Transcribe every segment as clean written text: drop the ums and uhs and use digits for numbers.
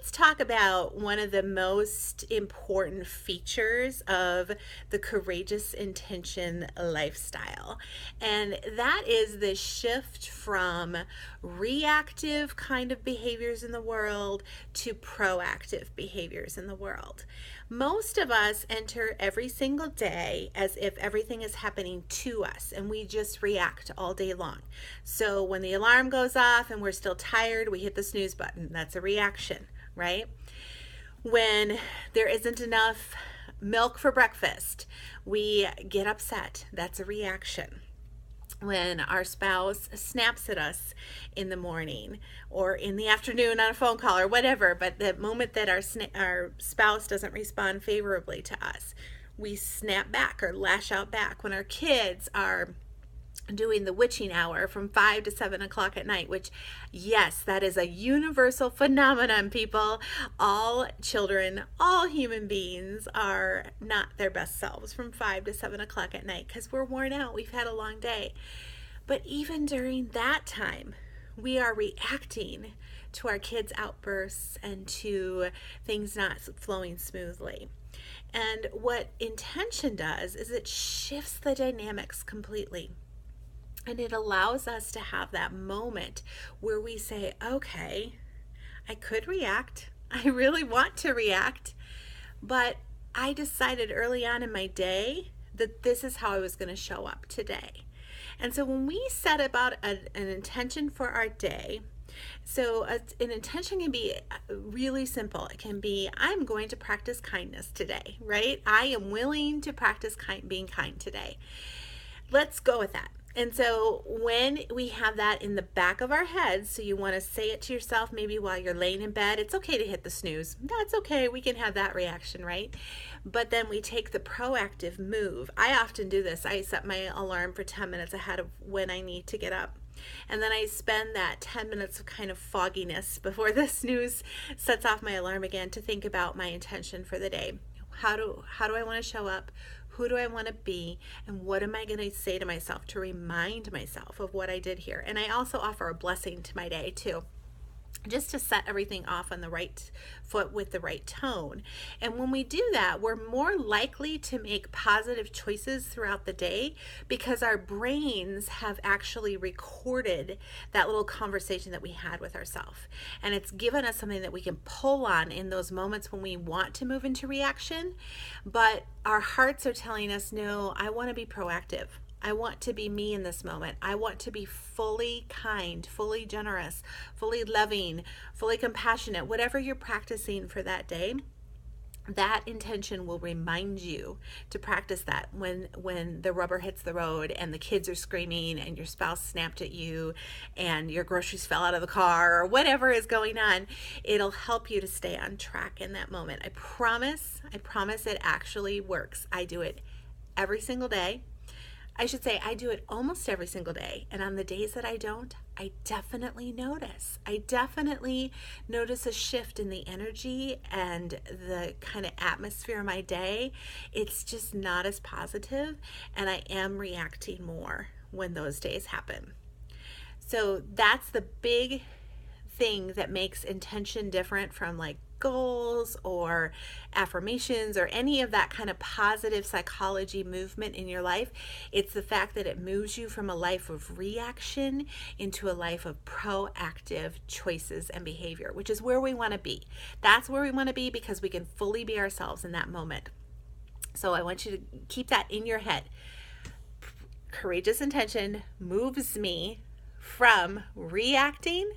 let's talk about one of the most important features of the courageous intention lifestyle. And that is the shift from reactive kind of behaviors in the world to proactive behaviors in the world. Most of us enter every single day as if everything is happening to us and we just react all day long. So when the alarm goes off and we're still tired, we hit the snooze button. That's a reaction, right? When there isn't enough milk for breakfast, we get upset. That's a reaction. When our spouse snaps at us in the morning or in the afternoon on a phone call or whatever, but the moment that our spouse doesn't respond favorably to us, we snap back or lash out back. When our kids are doing the witching hour from 5 to 7 o'clock at night, which, yes, that is a universal phenomenon, people. All children, all human beings are not their best selves from 5 to 7 o'clock at night because we're worn out. We've had a long day. But even during that time, we are reacting to our kids' outbursts and to things not flowing smoothly. And what intention does is it shifts the dynamics completely. And it allows us to have that moment where we say, okay, I could react. I really want to react. But I decided early on in my day that this is how I was going to show up today. And so when we set about an intention for our day, so an intention can be really simple. It can be, I'm going to practice kindness today, right? I am willing to practice being kind today. Let's go with that. And so when we have that in the back of our heads, so you want to say it to yourself maybe while you're laying in bed, it's okay to hit the snooze. That's okay. We can have that reaction, right? But then we take the proactive move. I often do this. I set my alarm for 10 minutes ahead of when I need to get up. And then I spend that 10 minutes of kind of fogginess before the snooze sets off my alarm again to think about my intention for the day. How do I want to show up? Who do I want to be? And what am I going to say to myself to remind myself of what I did here? And I also offer a blessing to my day too, just to set everything off on the right foot with the right tone. And when we do that, we're more likely to make positive choices throughout the day because our brains have actually recorded that little conversation that we had with ourselves. And it's given us something that we can pull on in those moments when we want to move into reaction. But our hearts are telling us, no, I want to be proactive. I want to be me in this moment. I want to be fully kind, fully generous, fully loving, fully compassionate. Whatever you're practicing for that day, that intention will remind you to practice that when the rubber hits the road and the kids are screaming and your spouse snapped at you and your groceries fell out of the car or whatever is going on. It'll help you to stay on track in that moment. I promise it actually works. I do it every single day. I should say I do it almost every single day. And on the days that I don't, I definitely notice. I definitely notice a shift in the energy and the kind of atmosphere of my day. It's just not as positive, and I am reacting more when those days happen. So that's the big thing that makes intention different from like goals or affirmations or any of that kind of positive psychology movement in your life. It's the fact that it moves you from a life of reaction into a life of proactive choices and behavior, which is where we want to be. That's where we want to be because we can fully be ourselves in that moment. So I want you to keep that in your head. Courageous intention moves me from reacting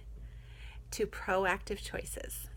to proactive choices.